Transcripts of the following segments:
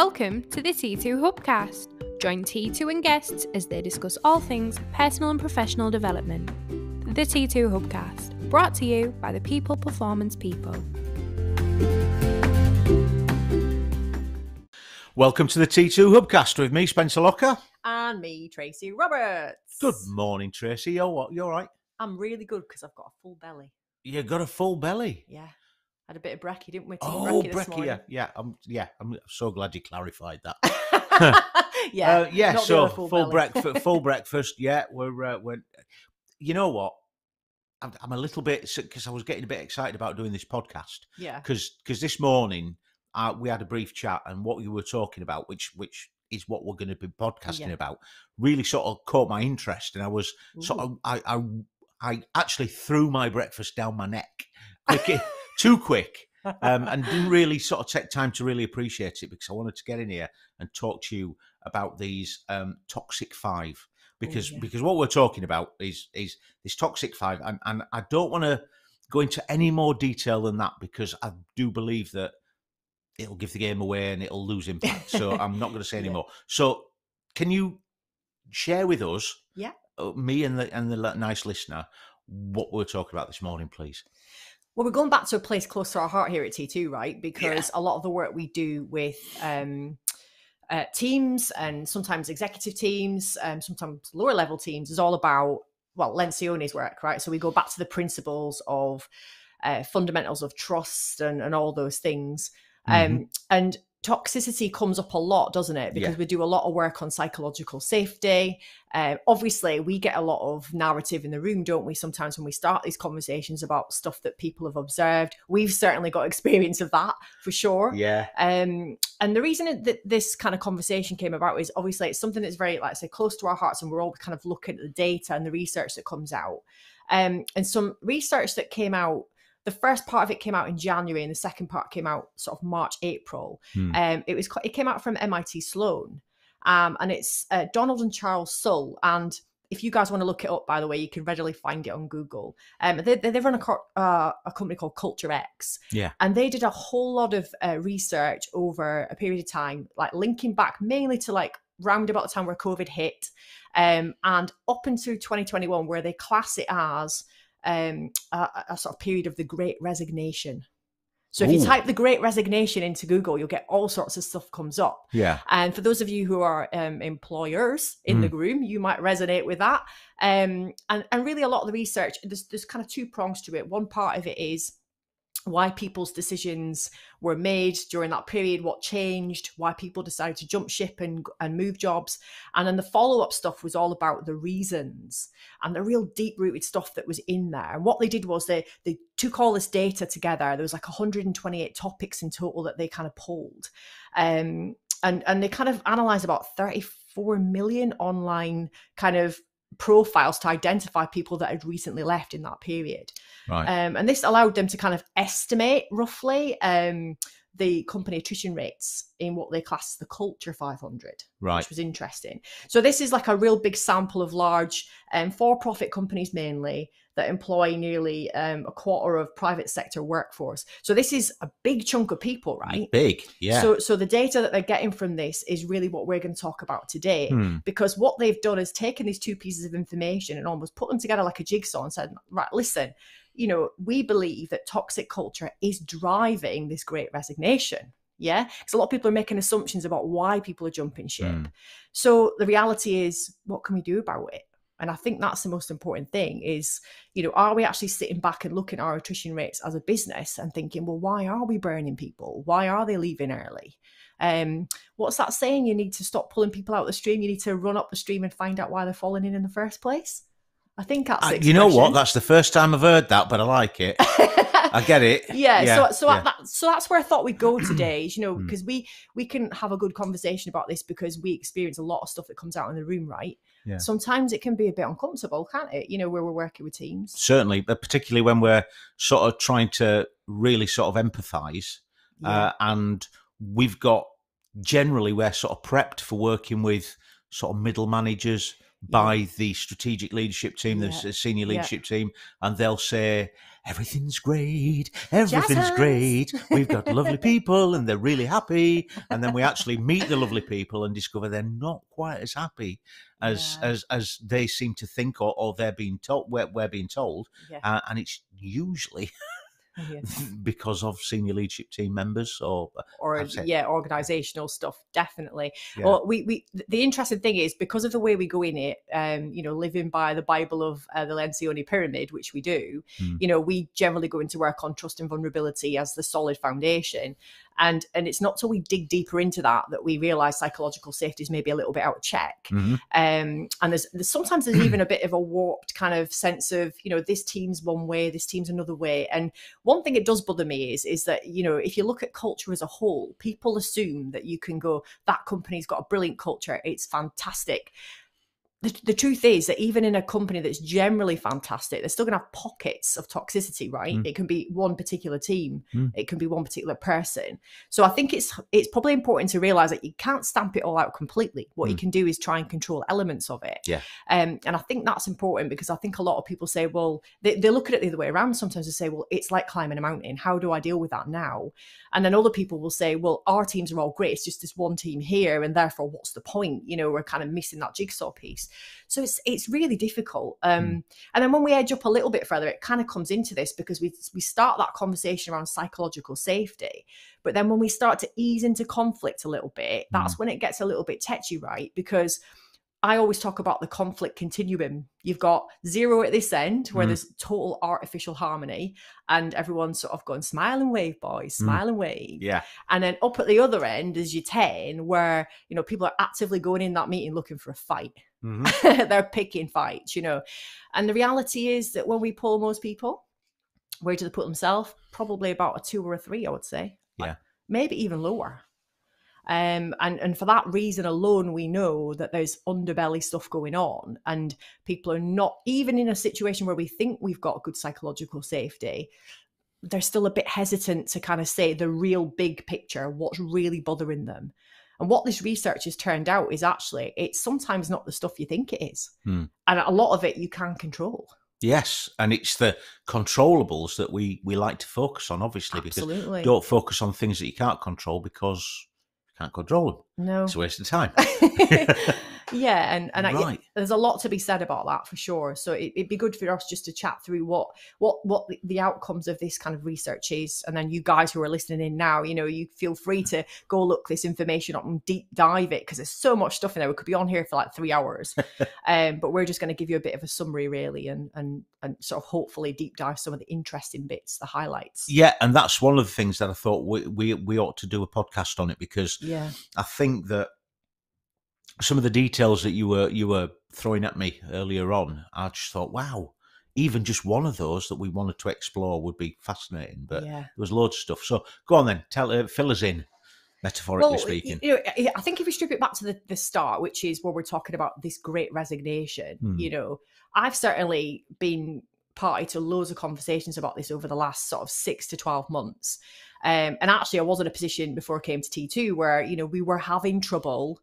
Welcome to the T2 Hubcast. Join T2 and guests as they discuss all things personal and professional development. The T2 Hubcast, brought to you by the People Performance People. Welcome to the T2 Hubcast with me, Spencer Locker. And me, Tracy Roberts. Good morning, Tracy. You all right? I'm really good because I've got a full belly. You got a full belly? Yeah. Had a bit of brekkie, didn't we? Brekkie, yeah. I'm so glad you clarified that. Yeah. So full breakfast. Yeah, we're. You know what? I'm a little bit, because I was getting a bit excited about doing this podcast. Yeah. Because this morning we had a brief chat, and what you were talking about, which is what we're going to be podcasting about, really sort of caught my interest, and I was sort of I actually threw my breakfast down my neck, too quick. And didn't really sort of take time to really appreciate it, because I wanted to get in here and talk to you about these toxic five, because what we're talking about is this toxic five, and I don't want to go into any more detail than that, because I do believe that it'll give the game away and it'll lose impact. So I'm not going to say any more. So can you share with us, me and the nice listener, what we're talking about this morning, please? Well, we're going back to a place close to our heart here at T2, right? Because a lot of the work we do with teams, and sometimes executive teams, sometimes lower level teams, is all about, Lencioni's work, right? So we go back to the principles of fundamentals of trust and all those things. And toxicity comes up a lot, doesn't it? Because we do a lot of work on psychological safety. Obviously, we get a lot of narrative in the room, don't we? Sometimes when we start these conversations about stuff that people have observed, we've certainly got experience of that for sure. Yeah. And the reason that this kind of conversation came about is obviously it's something that's very, like I say, close to our hearts, and we're all kind of looking at the data and the research that comes out. And some research that came out, the first part of it came out in January, and the second part came out sort of March, April. It came out from MIT Sloan, and it's Donald and Charles Sull. And if you guys want to look it up, by the way, you can readily find it on Google. They run a company called Culture X. Yeah. And they did a whole lot of research over a period of time, like linking back mainly to like round about the time where COVID hit, and up into 2021, where they class it as a sort of period of the Great Resignation. So if you type the Great Resignation into Google, you'll get all sorts of stuff comes up. Yeah. And for those of you who are employers in the room, you might resonate with that. And really a lot of the research, there's kind of two prongs to it. One part of it is why people's decisions were made during that period, what changed, why people decided to jump ship and move jobs. And then the follow-up stuff was all about the reasons and the real deep-rooted stuff that was in there. And what they did was they took all this data together. There was like 128 topics in total that they kind of pulled. And they kind of analysed about 34 million online kind of profiles to identify people that had recently left in that period. Right. And this allowed them to kind of estimate roughly the company attrition rates in what they class as the Culture 500, which was interesting. So this is like a real big sample of large for-profit companies mainly that employ nearly a quarter of private sector workforce. So this is a big chunk of people, right? Big, yeah. So the data that they're getting from this is really what we're going to talk about today, because what they've done is taken these two pieces of information and almost put them together like a jigsaw and said, right, listen, we believe that toxic culture is driving this Great Resignation. Yeah, because a lot of people are making assumptions about why people are jumping ship. So the reality is, what can we do about it? And I think that's the most important thing is, are we actually sitting back and looking at our attrition rates as a business and thinking, well, why are we burning people? Why are they leaving early? What's that saying? You need to stop pulling people out of the stream. You need to run up the stream and find out why they're falling in the first place. I think that's the expression. You know what? That's the first time I've heard that, but I like it. I get it. So that's where I thought we'd go today, because we can have a good conversation about this because we experience a lot of stuff that comes out in the room, right? Yeah. Sometimes it can be a bit uncomfortable, can't it? Where we're working with teams. Certainly, but particularly when we're sort of trying to really sort of empathise, and we're sort of prepped for working with sort of middle managers, by the strategic leadership team, the senior leadership team, and they'll say, everything's great, everything's great, we've got lovely people and they're really happy. And then we actually meet the lovely people and discover they're not quite as happy as they seem to think, or they're being told, we're being told. And it's usually because of senior leadership team members or organizational stuff, definitely. Well, we the interesting thing is, because of the way we go in it, living by the Bible of the Lencioni pyramid, which we do, we generally go into work on trust and vulnerability as the solid foundation. And it's not till we dig deeper into that we realize psychological safety is maybe a little bit out of check. And there's sometimes even a bit of a warped kind of sense of, this team's one way, this team's another way. And one thing it does bother me is that, if you look at culture as a whole, people assume that you can go, that company's got a brilliant culture, it's fantastic. The truth is that even in a company that's generally fantastic, they're still going to have pockets of toxicity, right? It can be one particular team. It can be one particular person. So I think it's probably important to realize that you can't stamp it all out completely. What you can do is try and control elements of it. And I think that's important, because I think a lot of people say, well, they look at it the other way around sometimes. They say, well, it's like climbing a mountain. How do I deal with that now? And then other people will say, well, our teams are all great. It's just this one team here, and therefore what's the point? We're kind of missing that jigsaw piece. So it's really difficult. And then when we edge up a little bit further, it kind of comes into this, because we start that conversation around psychological safety. But then when we start to ease into conflict a little bit, that's when it gets a little bit tetchy, right? Because I always talk about the conflict continuum. You've got 0 at this end, where there's total artificial harmony, and everyone's sort of going, smile and wave, boys, smile and wave. And then up at the other end is your 10, where, people are actively going in that meeting looking for a fight. They're picking fights, And the reality is that when we poll most people, where do they put themselves? Probably about a 2 or a 3, I would say. Maybe even lower. And for that reason alone, we know that there's underbelly stuff going on, and people are not, even in a situation where we think we've got good psychological safety, they're still a bit hesitant to kind of say the real big picture, what's really bothering them. And what this research has turned out is actually, it's sometimes not the stuff you think it is. And a lot of it you can control. Yes, and it's the controllables that we like to focus on, obviously. Absolutely. Because don't focus on things that you can't control, because you can't control them. No. It's a waste of time. And right. There's a lot to be said about that, for sure. So it'd be good for us just to chat through what the outcomes of this kind of research is. And then you guys who are listening in now, you feel free to go look this information up and deep dive it, because there's so much stuff in there. We could be on here for like 3 hours. But we're just going to give you a bit of a summary, really, and sort of hopefully deep dive some of the interesting bits, the highlights. Yeah, and that's one of the things that I thought we ought to do a podcast on it, because I think that some of the details that you were throwing at me earlier on, I just thought, wow, even just one of those that we wanted to explore would be fascinating. But there was loads of stuff. So go on then, fill us in, metaphorically speaking. I think if we strip it back to the start, which is where we're talking about this Great Resignation, I've certainly been party to loads of conversations about this over the last sort of 6 to 12 months. And actually, I was in a position before I came to T2 where, we were having trouble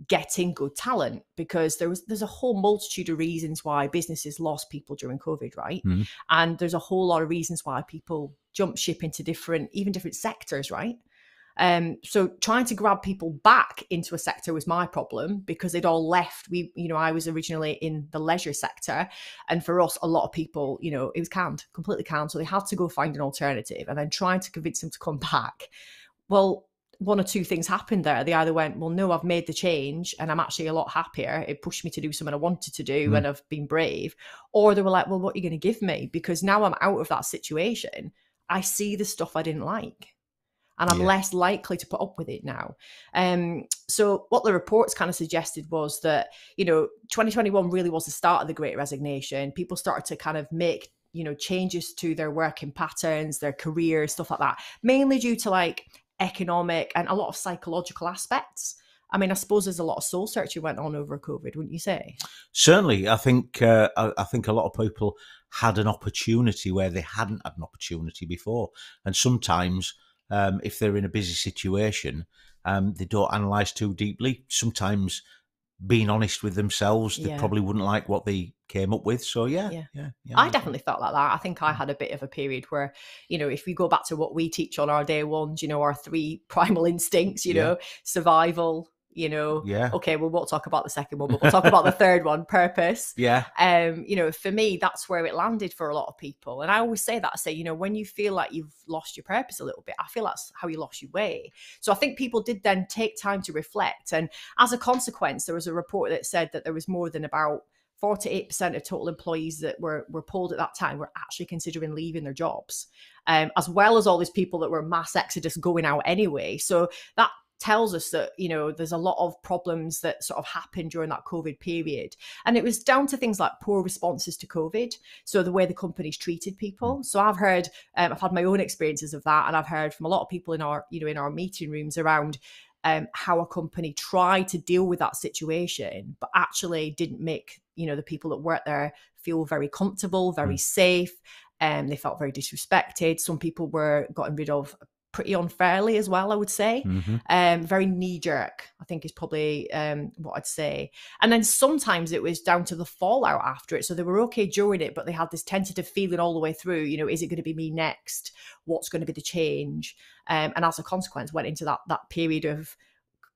getting good talent, because there's a whole multitude of reasons why businesses lost people during COVID, right? And there's a whole lot of reasons why people jump ship into different sectors, right? So trying to grab people back into a sector was my problem, because they'd all left. I was originally in the leisure sector, and for us, a lot of people, it was completely canned. So they had to go find an alternative, and then trying to convince them to come back. Well, one or two things happened there. They either went, well, no, I've made the change and I'm actually a lot happier. It pushed me to do something I wanted to do and I've been brave. Or they were like, well, what are you going to give me? Because now I'm out of that situation. I see the stuff I didn't like, and I'm less likely to put up with it now. So what the reports kind of suggested was that, 2021 really was the start of the Great Resignation. People started to kind of make, changes to their working patterns, their careers, stuff like that, mainly due to like economic and a lot of psychological aspects. I mean, I suppose there's a lot of soul searching went on over COVID, wouldn't you say? Certainly. I think a lot of people had an opportunity where they hadn't had an opportunity before. And sometimes if they're in a busy situation, they don't analyse too deeply. Sometimes being honest with themselves. They probably wouldn't like what they came up with. So yeah. I definitely felt like that. I think I had a bit of a period where, if we go back to what we teach on our day ones, our 3 primal instincts, survival, okay, we won't talk about the second one, but we'll talk about the third one, purpose. For me, that's where it landed for a lot of people. And I always say that, when you feel like you've lost your purpose a little bit, I feel that's how you lost your way. So I think people did then take time to reflect. And as a consequence, there was a report that said that there was more than about 48% of total employees that were polled at that time were actually considering leaving their jobs, as well as all these people that were mass exodus going out anyway. So that tells us that, there's a lot of problems that sort of happened during that COVID period. And it was down to things like poor responses to COVID. So the way the companies treated people. So I've heard, I've had my own experiences of that. And I've heard from a lot of people in our, in our meeting rooms around how a company tried to deal with that situation, but actually didn't make, the people that work there feel very comfortable, very safe. They felt very disrespected. Some people were gotten rid of pretty unfairly as well, I would say. Very knee-jerk, I think, is probably what I'd say. And then sometimes it was down to the fallout after it. So they were okay during it, but they had this tentative feeling all the way through, is it going to be me next? What's going to be the change? And as a consequence, went into that period of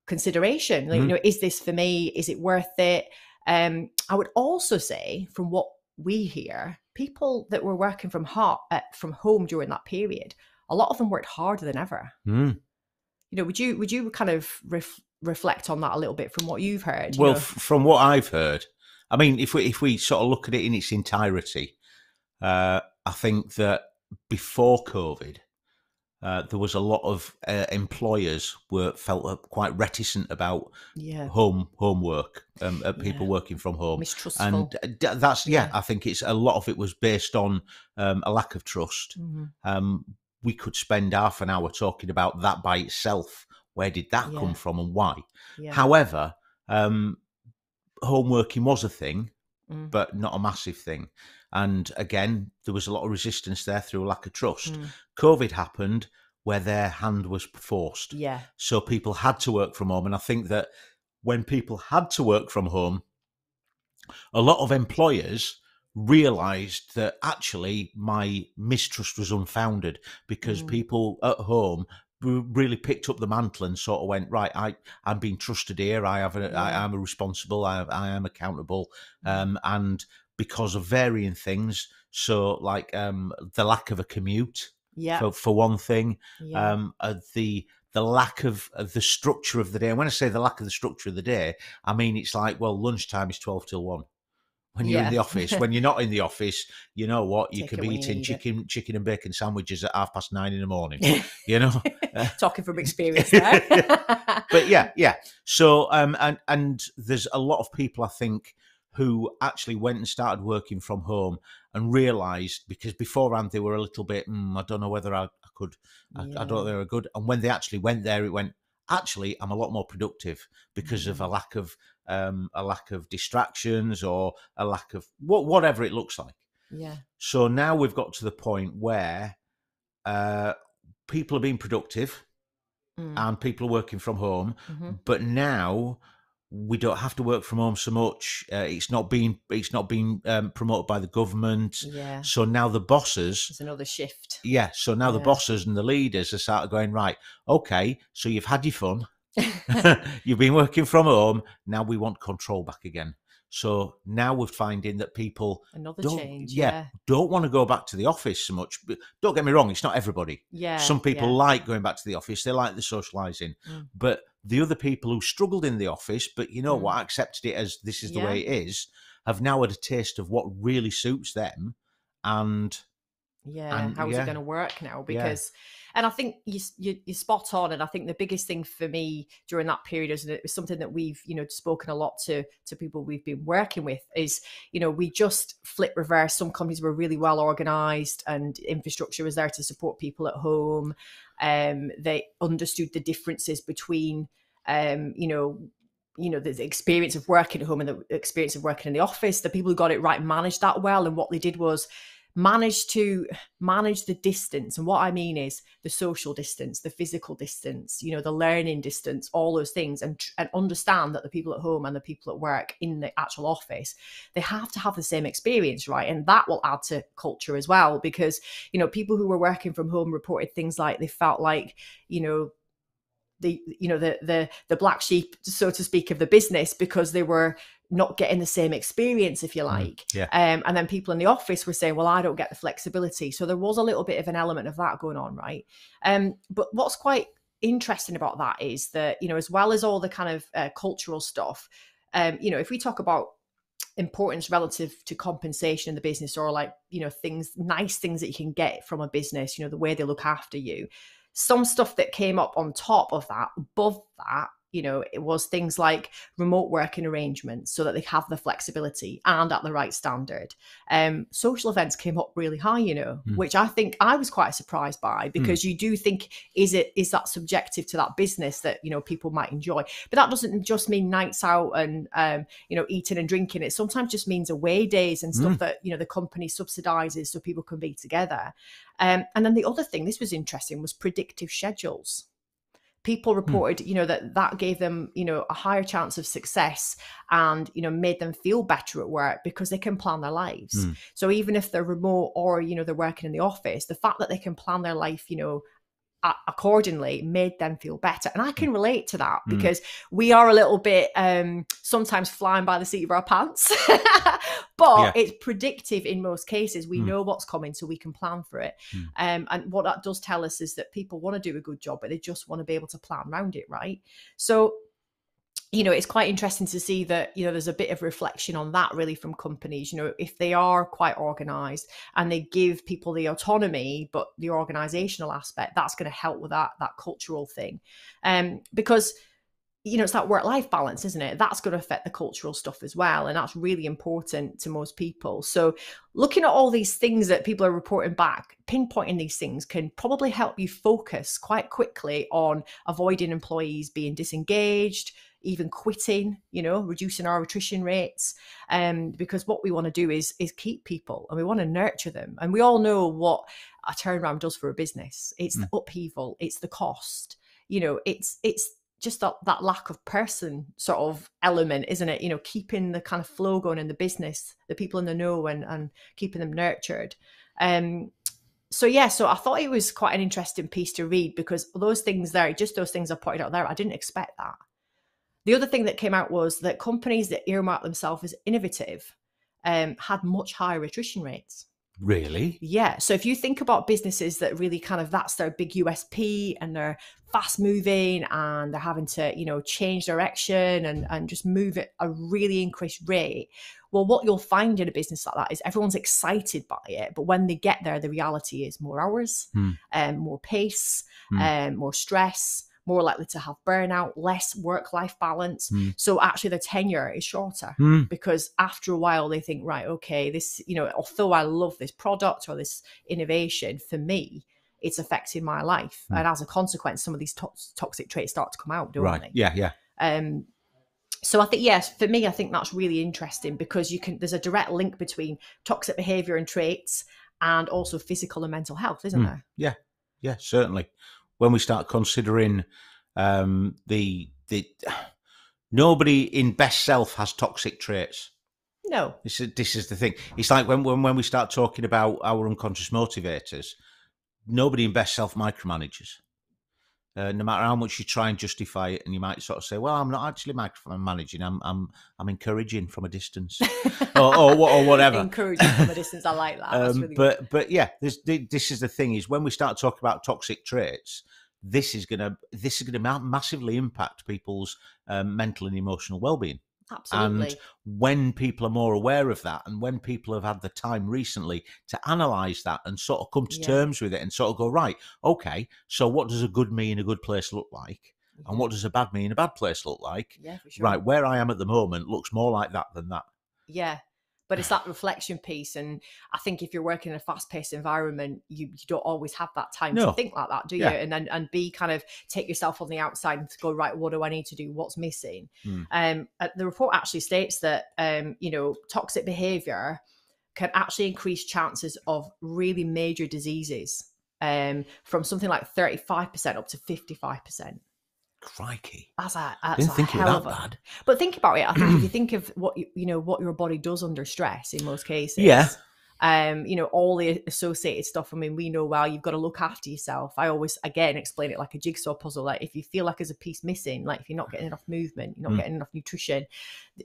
consideration. Is this for me? Is it worth it? I would also say, from what we hear, people that were working from home during that period, a lot of them worked harder than ever. Would you kind of reflect on that a little bit from what you've heard? Well, from what I've heard, I mean, if we sort of look at it in its entirety, I think that before COVID, there was a lot of employers felt quite reticent about homework, people working from home, mistrustful, and that's I think it's a lot of it was based on a lack of trust. We could spend half an hour talking about that by itself. Where did that come from and why? However, home working was a thing, but not a massive thing. And again, there was a lot of resistance there through a lack of trust. COVID happened where their hand was forced. So people had to work from home. And I think that when people had to work from home, a lot of employers realised that actually my mistrust was unfounded, because people at home really picked up the mantle and sort of went, right, I'm being trusted here. I am a responsible. I am accountable. And because of varying things, so like the lack of a commute, for one thing, the lack of the structure of the day. And when I say the lack of the structure of the day, I mean it's like, well, lunchtime is 12 till 1. When you're in the office, when you're not in the office, you know what? You could be eating chicken and bacon sandwiches at 9:30 in the morning. Talking from experience there. But yeah. So and there's a lot of people, I think, who actually went and started working from home and realised, because beforehand they were a little bit, I don't know whether I could, I don't know if they were good. And when they actually went there, it went, actually, I'm a lot more productive because of a lack of distractions, or a lack of whatever it looks like. So now we've got to the point where people are being productive and people are working from home, but now we don't have to work from home so much. It's not being promoted by the government. So now the bosses, there's another shift. So now the bosses and the leaders are started going, right, okay, so you've had your fun. You've been working from home. Now we want control back again. So now we're finding that people don't want to go back to the office so much. But don't get me wrong, it's not everybody. Some people like going back to the office. They like the socialising. But the other people who struggled in the office, but what, accepted it as this is the way it is, have now had a taste of what really suits them. And how is it going to work now? Because and I think you're spot on. And I think the biggest thing for me during that period is, and it was something that we've spoken a lot to people we've been working with, is we just flip reverse. Some companies were really well organized and infrastructure was there to support people at home. They understood the differences between the experience of working at home and the experience of working in the office. The people who got it right managed that well, and what they did was manage the distance. And what I mean is the social distance, the physical distance, you know, the learning distance, all those things, and understand that the people at home and the people at work in the actual office, they have to have the same experience, right? And that will add to culture as well, because, you know, people who were working from home reported things like they felt like, you know, the black sheep, so to speak, of the business, because they were not getting the same experience, if you like. And then people in the office were saying, well, I don't get the flexibility. So there was a little bit of an element of that going on, right? But what's quite interesting about that is that, you know, as well as all the kind of cultural stuff, you know, if we talk about importance relative to compensation in the business, or like, you know, nice things that you can get from a business, you know, the way they look after you, some stuff that came up on top of that, above that, you know, it was things like remote working arrangements so that they have the flexibility and at the right standard. Social events came up really high, you know, which I think I was quite surprised by, because you do think, is that subjective to that business that, you know, people might enjoy? But that doesn't just mean nights out and, you know, eating and drinking. It sometimes just means away days and stuff that, you know, the company subsidizes so people can be together. And then the other thing, this was interesting, was predictive schedules. People reported, you know, that gave them, you know, a higher chance of success, and, you know, made them feel better at work because they can plan their lives. So even if they're remote, or, you know, they're working in the office, the fact that they can plan their life, you know, accordingly, made them feel better. And I can relate to that, because we are a little bit sometimes flying by the seat of our pants, but it's predictive in most cases. We know what's coming, so we can plan for it. And what that does tell us is that people want to do a good job, but they just want to be able to plan around it, right? So, you know, it's quite interesting to see that, you know, there's a bit of reflection on that really from companies. You know, if they are quite organized and they give people the autonomy, but the organizational aspect, that's going to help with that cultural thing. Because, you know, it's that work-life balance, isn't it? That's going to affect the cultural stuff as well. And that's really important to most people. So looking at all these things that people are reporting back, pinpointing these things can probably help you focus quite quickly on avoiding employees being disengaged, even quitting, you know, reducing our attrition rates. Because what we want to do is keep people, and we want to nurture them. And we all know what a turnaround does for a business. It's the upheaval, it's the cost, you know, it's just that lack of person sort of element, isn't it? You know, keeping the kind of flow going in the business, the people in the know, and keeping them nurtured. So I thought it was quite an interesting piece to read, because those things there, just those things I pointed out there, I didn't expect that. The other thing that came out was that companies that earmark themselves as innovative had much higher attrition rates. Really? Yeah. So if you think about businesses that really kind of, that's their big USP, and they're fast moving, and they're having to, you know, change direction and just move at a really increased rate. Well, what you'll find in a business like that is everyone's excited by it. But when they get there, the reality is more hours, more pace, more stress, more likely to have burnout, less work-life balance. So actually their tenure is shorter, because after a while they think, right, okay, this, you know, although I love this product or this innovation, for me, it's affecting my life. And as a consequence, some of these toxic traits start to come out, don't they? Yeah. So I think, yes, for me, I think that's really interesting, because there's a direct link between toxic behavior and traits, and also physical and mental health, isn't there? Yeah, certainly. When we start considering the nobody in best self has toxic traits. No. This is the thing. It's like when we start talking about our unconscious motivators, nobody in best self micromanages. No matter how much you try and justify it, and you might sort of say, "Well, I'm not actually micromanaging. I'm encouraging from a distance, or whatever." Encouraging from a distance. I like that. That's really good. But yeah, this is the thing: is when we start talking about toxic traits, this is gonna massively impact people's mental and emotional well-being. Absolutely. And when people are more aware of that, and when people have had the time recently to analyse that and sort of come to terms with it, and sort of go, right, okay, so what does a good me in a good place look like? And what does a bad me in a bad place look like? Yeah, for sure. Right, where I am at the moment looks more like that than that. Yeah. But it's that reflection piece. And I think if you're working in a fast-paced environment, you don't always have that time to think like that, do you? And be kind of take yourself on the outside and go, right, what do I need to do? What's missing? The report actually states that, you know, toxic behavior can actually increase chances of really major diseases from something like 35% up to 55%. Crikey. Didn't think it was that bad. But think about it. I think if you think of what what your body does under stress in most cases, all the associated stuff. I mean, we know, well, you've got to look after yourself. I always, again, explain it like a jigsaw puzzle. Like if you feel like there's a piece missing, like if you're not getting enough movement, you're not getting enough nutrition,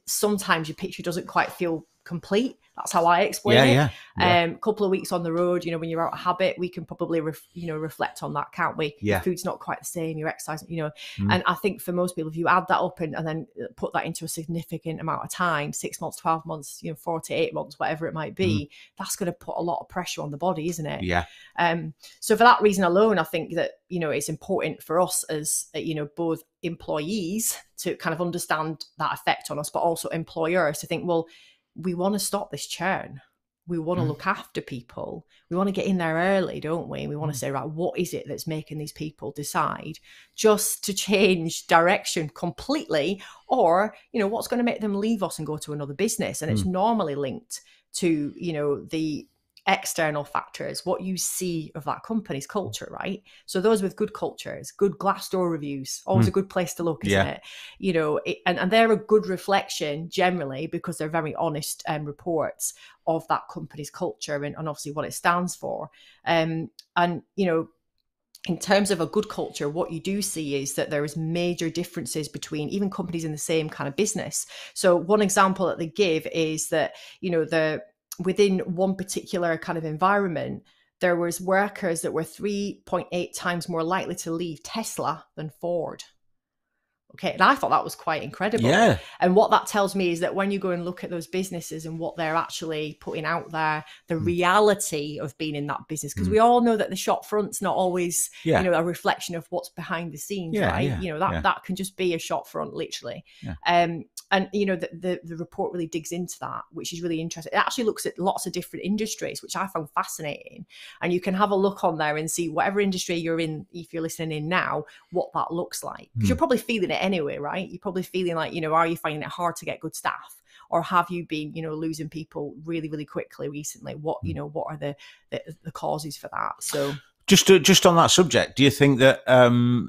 sometimes your picture doesn't quite feel complete. That's how I explain it. A couple of weeks on the road, when you're out of habit, we can probably reflect on that, can't we? Your food's not quite the same, your exercise, and I think for most people, if you add that up and then put that into a significant amount of time, 6 months, 12 months, 4 to 8 months, whatever it might be, that's going to put a lot of pressure on the body, isn't it? So for that reason alone, I think that it's important for us as both employees to kind of understand that effect on us, but also employers to think, well, we want to stop this churn. We want to look after people. We want to get in there early, don't we? We want to say, right, what is it that's making these people decide just to change direction completely? Or, what's going to make them leave us and go to another business? And it's normally linked to, the external factors, what you see of that company's culture, right? So those with good cultures, good Glassdoor reviews, always a good place to look, isn't it? And they're a good reflection generally because they're very honest reports of that company's culture and obviously what it stands for. In terms of a good culture, what you do see is that there is major differences between even companies in the same kind of business. So one example that they give is that, within one particular kind of environment, there was workers that were 3.8 times more likely to leave Tesla than Ford. Okay, and I thought that was quite incredible. Yeah. And what that tells me is that when you go and look at those businesses and what they're actually putting out there, the reality of being in that business, because we all know that the shop front's not always, a reflection of what's behind the scenes, right? That can just be a shop front, literally. And the report really digs into that, which is really interesting. It actually looks at lots of different industries, which I found fascinating. And you can have a look on there and see whatever industry you're in, if you're listening in now, what that looks like. Because you're probably feeling it anyway, right? You're probably feeling like, are you finding it hard to get good staff? Or have you been, losing people really, really quickly recently? What are the causes for that? So just on that subject, do you think that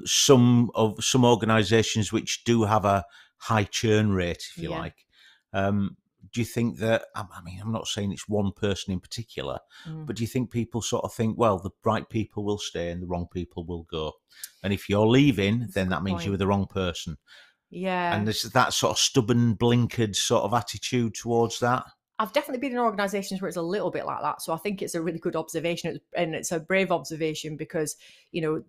some organisations which do have a high churn rate, if you like, do you think that, I mean, I'm not saying it's one person in particular, but do you think people sort of think, well, the right people will stay and the wrong people will go? And if you're leaving, then that means you were the wrong person. Yeah. And there's that sort of stubborn, blinkered sort of attitude towards that. I've definitely been in organisations where it's a little bit like that. So I think it's a really good observation, and it's a brave observation because,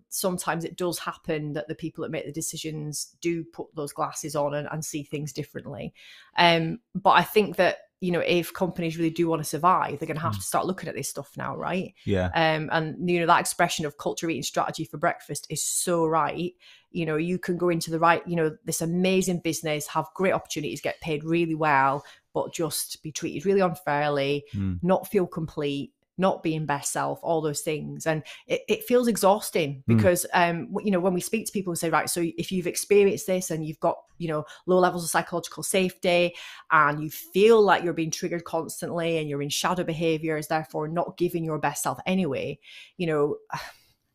sometimes it does happen that the people that make the decisions do put those glasses on and see things differently. But I think that, if companies really do want to survive, they're going to have to start looking at this stuff now, right? Yeah. And, that expression of culture eating strategy for breakfast is so right. You can go into the right, this amazing business, have great opportunities, get paid really well, but just be treated really unfairly, not feel complete, not being best self, all those things. And it feels exhausting because, when we speak to people and say, right, so if you've experienced this and you've got, low levels of psychological safety and you feel like you're being triggered constantly and you're in shadow behaviors, therefore not giving your best self anyway,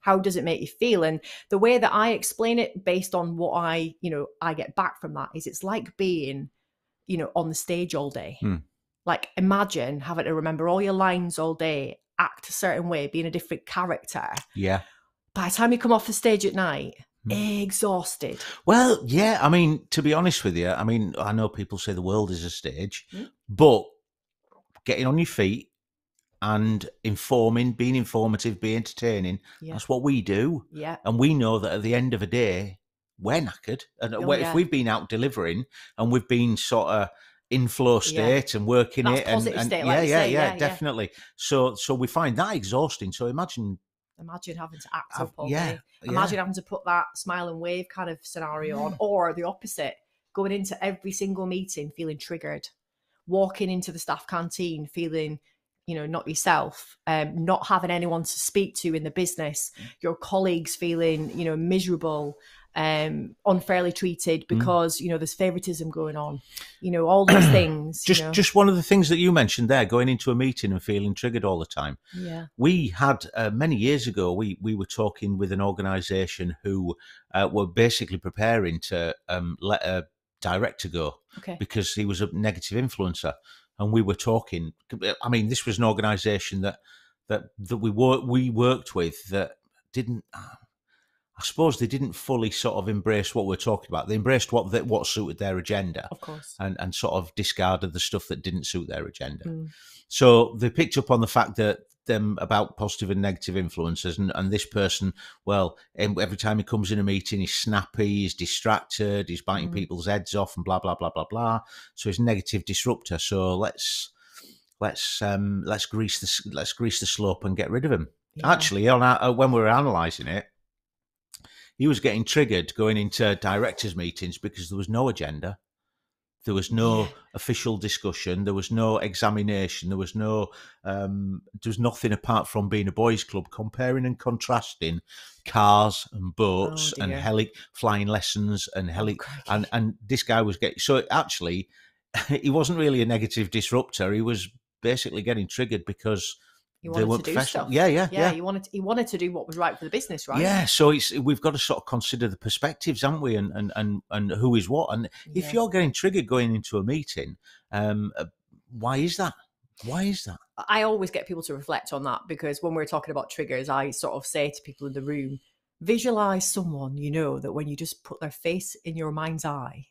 how does it make you feel? And the way that I explain it based on what I get back from that is it's like being, on the stage all day. Like imagine having to remember all your lines all day, act a certain way, being a different character. Yeah. By the time you come off the stage at night, exhausted. Well, yeah. I mean, to be honest with you, I mean, I know people say the world is a stage, but getting on your feet and informing, being informative, being entertaining, that's what we do. Yeah. And we know that at the end of a day, we're knackered. And if we've been out delivering and we've been sort of in flow state and working that's it positive and state, like definitely. So we find that exhausting. So imagine having to act up all day. Imagine having to put that smile and wave kind of scenario on, or the opposite, going into every single meeting feeling triggered, walking into the staff canteen feeling not yourself, not having anyone to speak to in the business, your colleagues feeling, miserable, unfairly treated because, you know, there's favoritism going on, you know, all these things. Just one of the things that you mentioned there, going into a meeting and feeling triggered all the time. Yeah. We had, many years ago, we were talking with an organisation who were basically preparing to let a director go because he was a negative influencer. And we were talking, I mean, this was an organisation that we worked with that didn't, I suppose they didn't fully sort of embrace what we're talking about. They embraced what suited their agenda, of course, and sort of discarded the stuff that didn't suit their agenda. So they picked up on the fact that about positive and negative influences, and this person, well, every time he comes in a meeting, he's snappy, he's distracted, he's biting people's heads off, and blah blah blah blah blah. So he's a negative disruptor. So let's grease the slope and get rid of him. Yeah. Actually, when we were analysing it, he was getting triggered going into directors' meetings because there was no agenda. There was no official discussion. There was no examination. There was nothing apart from being a boys' club, comparing and contrasting cars and boats and flying lessons and and this guy was getting. So actually, he wasn't really a negative disruptor. He was basically getting triggered because he wanted to do stuff. Yeah. He wanted to do what was right for the business, right? Yeah. So we've got to sort of consider the perspectives, haven't we? And who is what. And if you're getting triggered going into a meeting, why is that? Why is that? I always get people to reflect on that, because when we're talking about triggers, I sort of say to people in the room, visualize someone, you know, that when you just put their face in your mind's eye,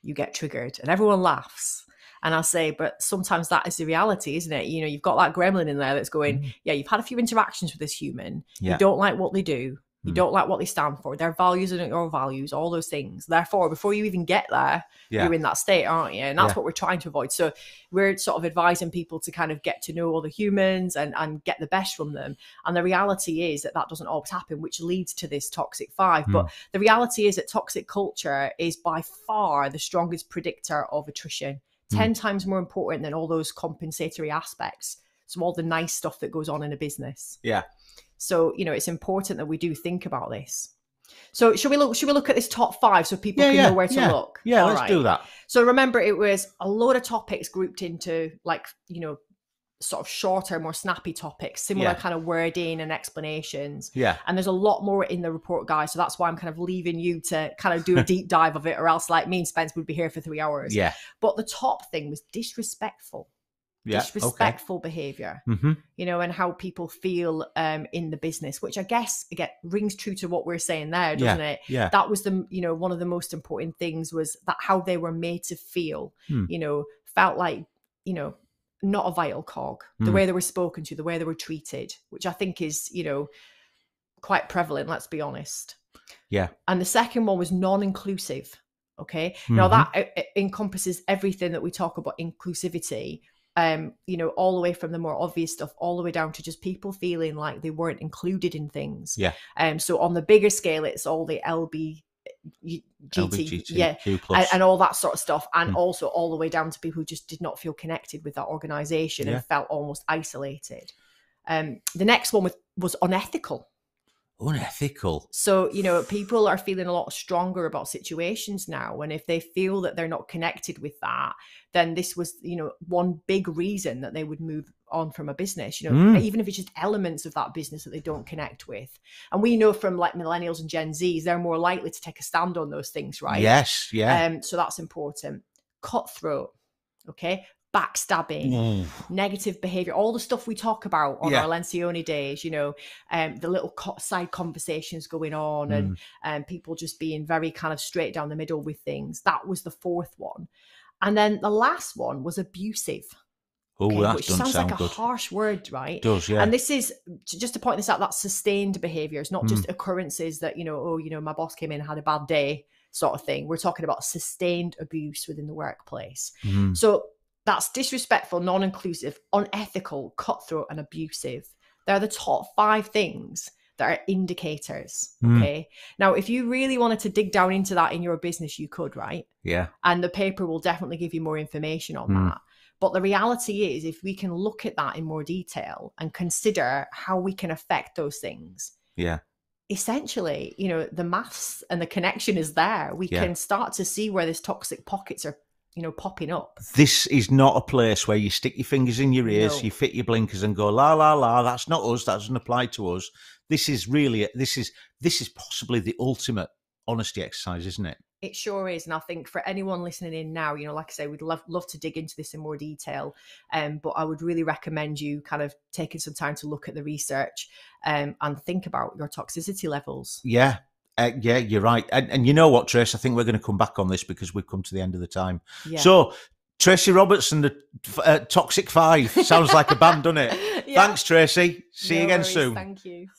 you get triggered, and everyone laughs. And I'll say, but sometimes that is the reality, isn't it? You know, you've got that gremlin in there that's going, yeah, you've had a few interactions with this human. Yeah. You don't like what they do. You don't like what they stand for. Their values are not your values, all those things. Therefore, before you even get there, you're in that state, aren't you? And that's what we're trying to avoid. So we're sort of advising people to kind of get to know other humans and get the best from them. And the reality is that doesn't always happen, which leads to this toxic 5. But the reality is that toxic culture is by far the strongest predictor of attrition. 10 times more important than all those compensatory aspects. So all the nice stuff that goes on in a business. Yeah. So, you know, it's important that we do think about this. So should we look at this top 5 so people can know where to look? Yeah, let's do that. So remember, it was a load of topics grouped into, like, you know, sort of shorter, more snappy topics, similar kind of wording and explanations. Yeah. And there's a lot more in the report, guys. So that's why I'm kind of leaving you to kind of do a deep dive of it, or else like me and Spence would be here for 3 hours. Yeah. But the top thing was disrespectful. Disrespectful behavior, you know, and how people feel in the business, which I guess again rings true to what we're saying there, doesn't it? Yeah. That was one of the most important things, was that how they were made to feel, you know, felt like, you know, not a vital cog, the way they were spoken to, the way they were treated, which I think is, you know, quite prevalent, let's be honest. Yeah. And the second one was non-inclusive. Okay. Now that encompasses everything that we talk about inclusivity, you know, all the way from the more obvious stuff, all the way down to just people feeling like they weren't included in things. Yeah. So on the bigger scale, it's all the LBGT, and all that sort of stuff, and also all the way down to people who just did not feel connected with that organization and felt almost isolated. The next one was unethical. Unethical. So, you know, people are feeling a lot stronger about situations now, and if they feel that they're not connected with that, then this was, you know, one big reason that they would move on from a business, you know, even if it's just elements of that business that they don't connect with. And we know from like millennials and Gen Zs, they're more likely to take a stand on those things, right? Yes, yeah. So that's important. Cutthroat, okay? Backstabbing, negative behavior, all the stuff we talk about on our Lencioni days, you know, the little side conversations going on and people just being very kind of straight down the middle with things. That was the fourth one. And then the last one was abusive. Which sounds like a harsh word, right? It does, yeah. And this is, just to point this out, that's sustained behavior. It's not just occurrences that, you know, oh, you know, my boss came in and had a bad day sort of thing. We're talking about sustained abuse within the workplace. So that's disrespectful, non-inclusive, unethical, cutthroat, and abusive. They're the top 5 things that are indicators, okay? Now, if you really wanted to dig down into that in your business, you could, right? Yeah. And the paper will definitely give you more information on that. But the reality is, if we can look at that in more detail and consider how we can affect those things, essentially, you know, the maths and the connection is there. We can start to see where these toxic pockets are, you know, popping up. This is not a place where you stick your fingers in your ears, you fit your blinkers and go, la, la, la, that's not us, that doesn't apply to us. This is really, this is possibly the ultimate honesty exercise, isn't it? It sure is. And I think for anyone listening in now, you know, like I say, we'd love to dig into this in more detail. But I would really recommend you kind of taking some time to look at the research and think about your toxicity levels. Yeah. Yeah, you're right. And you know what, Trace? I think we're going to come back on this because we've come to the end of the time. Yeah. So, Tracy Robertson, the Toxic 5. Sounds like a band, doesn't it? Yeah. Thanks, Tracy. See you again soon. Thank you.